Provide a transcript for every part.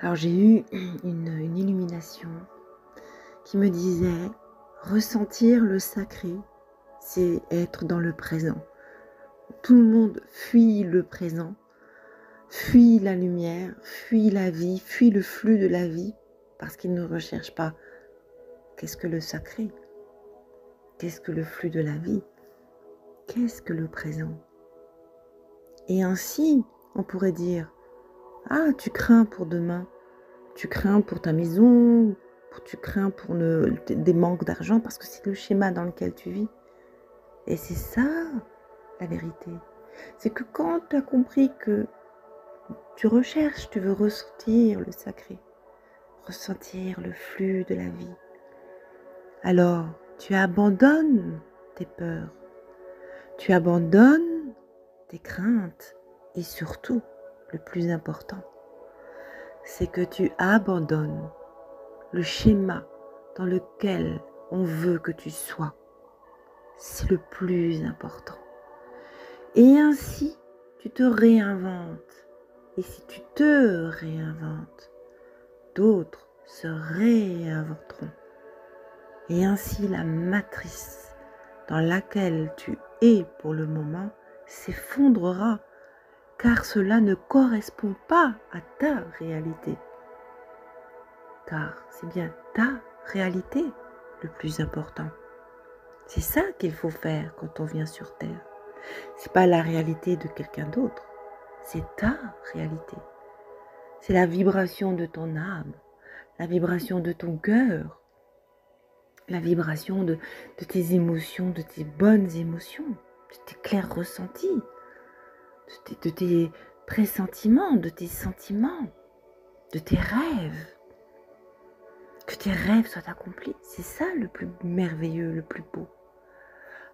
Alors j'ai eu une illumination qui me disait ressentir le sacré, c'est être dans le présent. Tout le monde fuit le présent, fuit la lumière, fuit la vie, fuit le flux de la vie parce qu'il ne recherche pas qu'est-ce que le sacré, qu'est-ce que le flux de la vie, qu'est-ce que le présent. Et ainsi, on pourrait dire, ah, tu crains pour demain, tu crains pour ta maison, tu crains pour des manques d'argent parce que c'est le schéma dans lequel tu vis. Et c'est ça la vérité. C'est que quand tu as compris que tu recherches, tu veux ressentir le sacré, ressentir le flux de la vie, alors tu abandonnes tes peurs, tu abandonnes tes craintes et surtout, le plus important, c'est que tu abandonnes le schéma dans lequel on veut que tu sois. C'est le plus important. Et ainsi, tu te réinventes. Et si tu te réinventes, d'autres se réinventeront. Et ainsi, la matrice dans laquelle tu es pour le moment s'effondrera, car cela ne correspond pas à ta réalité. Car c'est bien ta réalité le plus important. C'est ça qu'il faut faire quand on vient sur Terre. C'est pas la réalité de quelqu'un d'autre, c'est ta réalité. C'est la vibration de ton âme, la vibration de ton cœur, la vibration de tes émotions, de tes bonnes émotions, de tes clairs ressentis, de tes pressentiments, de tes sentiments, de tes rêves. Que tes rêves soient accomplis, c'est ça le plus merveilleux, le plus beau.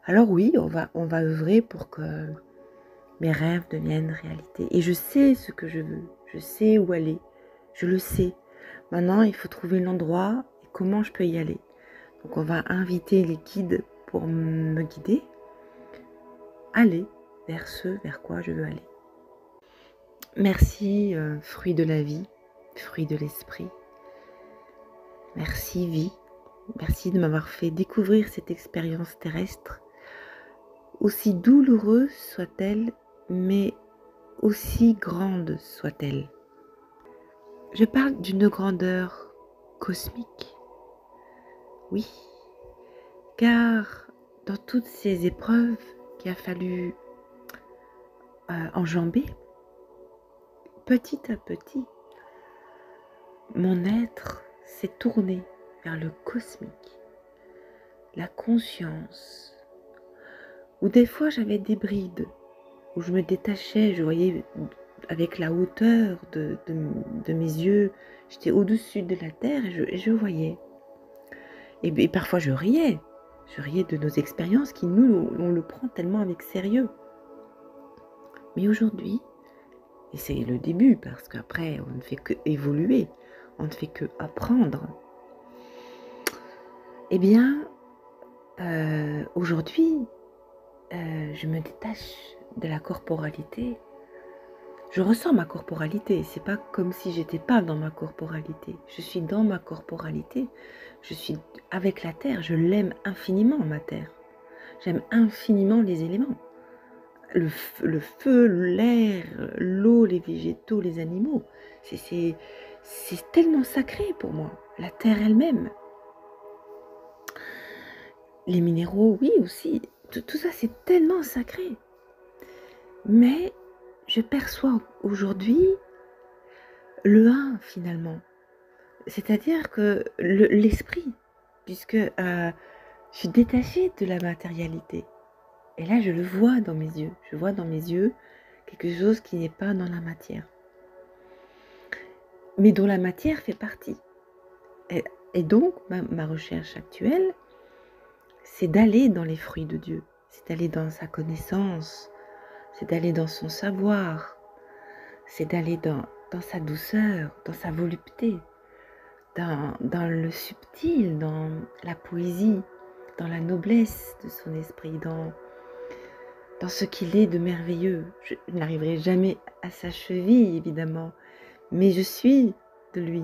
Alors oui, on va œuvrer pour que mes rêves deviennent réalité. Et je sais ce que je veux, je sais où aller, je le sais. Maintenant, il faut trouver l'endroit et comment je peux y aller. Donc on va inviter les guides pour me guider, aller vers ce vers quoi je veux aller. Merci, fruit de la vie, fruit de l'esprit. Merci vie, merci de m'avoir fait découvrir cette expérience terrestre, aussi douloureuse soit-elle, mais aussi grande soit-elle. Je parle d'une grandeur cosmique, oui, car dans toutes ces épreuves qu'il a fallu enjamber, petit à petit, mon être s'est tourné vers le cosmique, la conscience, où des fois j'avais des brides, où je me détachais, je voyais avec la hauteur de mes yeux, j'étais au-dessus de la terre et je voyais. Et parfois je riais de nos expériences qui nous, on le prend tellement avec sérieux. Mais aujourd'hui, et c'est le début parce qu'après on ne fait que évoluer, on ne fait que apprendre. Eh bien, aujourd'hui, je me détache de la corporalité. Je ressens ma corporalité, c'est pas comme si j'étais pas dans ma corporalité. Je suis dans ma corporalité, je suis avec la terre, je l'aime infiniment ma terre. J'aime infiniment les éléments. Le feu, l'air, l'eau, les végétaux, les animaux. C'est tellement sacré pour moi, la terre elle-même. Les minéraux, oui aussi, tout ça c'est tellement sacré. Mais je perçois aujourd'hui le un finalement. C'est-à-dire que l'esprit, puisque je suis détachée de la matérialité. Et là, je le vois dans mes yeux. Je vois dans mes yeux quelque chose qui n'est pas dans la matière. Mais dont la matière fait partie. Et donc, ma recherche actuelle, c'est d'aller dans les fruits de Dieu. C'est d'aller dans sa connaissance. C'est d'aller dans son savoir. C'est d'aller dans sa douceur, dans sa volupté. Dans le subtil, dans la poésie, dans la noblesse de son esprit, dans ce qu'il est de merveilleux. Je n'arriverai jamais à sa cheville, évidemment, mais je suis de lui.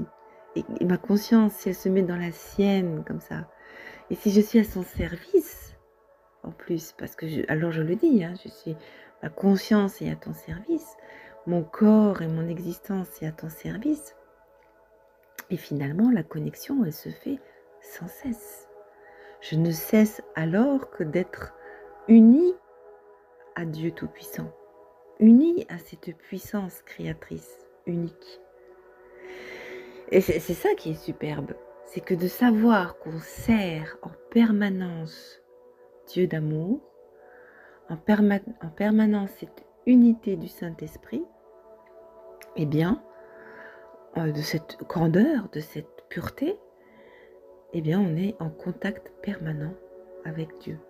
Et ma conscience, si elle se met dans la sienne, comme ça, et si je suis à son service, en plus, parce que, alors je le dis, hein, ma conscience est à ton service, mon corps et mon existence est à ton service, et finalement, la connexion, elle se fait sans cesse. Je ne cesse alors que d'être unie à Dieu Tout-Puissant, unie à cette puissance créatrice unique. Et c'est ça qui est superbe, c'est que de savoir qu'on sert en permanence Dieu d'amour, en permanence cette unité du Saint-Esprit, eh bien, de cette grandeur, de cette pureté, eh bien, on est en contact permanent avec Dieu.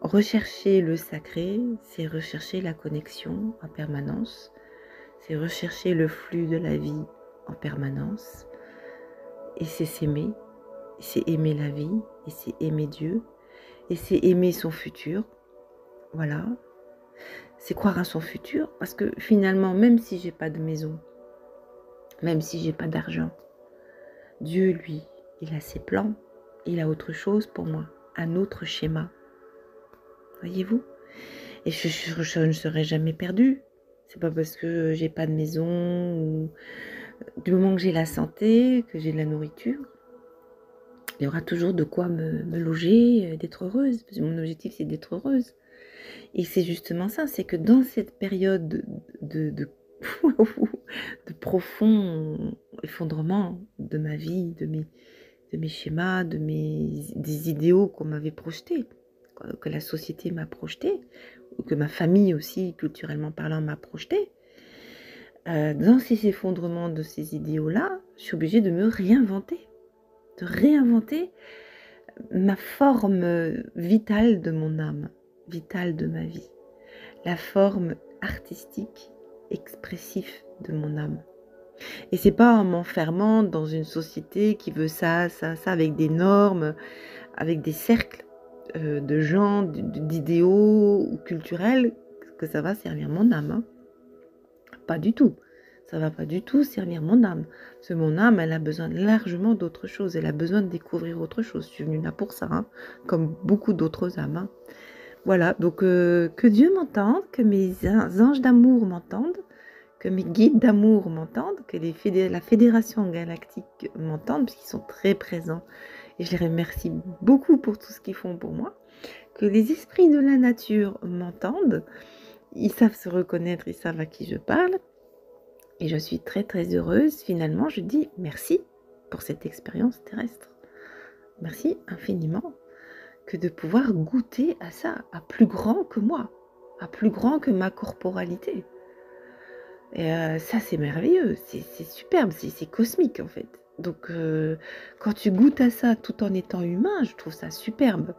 Rechercher le sacré, c'est rechercher la connexion en permanence, c'est rechercher le flux de la vie en permanence, et c'est s'aimer, c'est aimer la vie, et c'est aimer Dieu, et c'est aimer son futur, voilà. C'est croire à son futur, parce que finalement, même si j'ai pas de maison, même si j'ai pas d'argent, Dieu, lui, il a ses plans, il a autre chose pour moi, un autre schéma. Voyez-vous? Et je ne serai jamais perdue. C'est pas parce que j'ai pas de maison, ou du moment que j'ai la santé, que j'ai de la nourriture, il y aura toujours de quoi me loger, d'être heureuse. Parce que mon objectif, c'est d'être heureuse. Et c'est justement ça, c'est que dans cette période de profond effondrement de ma vie, de mes schémas, des idéaux qu'on m'avait projetés, que la société m'a projeté, ou que ma famille aussi, culturellement parlant, m'a projeté. Dans ces effondrements de ces idéaux-là, je suis obligée de me réinventer, ma forme vitale de mon âme, vitale de ma vie, la forme artistique, expressive de mon âme. Et c'est pas en m'enfermant dans une société qui veut ça, avec des normes, avec des cercles de gens, d'idéaux culturels, que ça va servir mon âme. Hein. Pas du tout. Ça va pas du tout servir mon âme. Parce que mon âme, elle a besoin largement d'autre chose. Elle a besoin de découvrir autre chose. Je suis venue là pour ça, hein, comme beaucoup d'autres âmes. Hein. Voilà, donc que Dieu m'entende, que mes anges d'amour m'entendent, que mes guides d'amour m'entendent, que la Fédération Galactique m'entende, parce qu'ils sont très présents. Et je les remercie beaucoup pour tout ce qu'ils font pour moi. Que les esprits de la nature m'entendent. Ils savent se reconnaître, ils savent à qui je parle. Et je suis très très heureuse. Finalement, je dis merci pour cette expérience terrestre. Merci infiniment que de pouvoir goûter à ça, à plus grand que moi, à plus grand que ma corporalité. Et ça, c'est merveilleux, c'est superbe, c'est cosmique en fait. Donc, quand tu goûtes à ça tout en étant humain, je trouve ça superbe.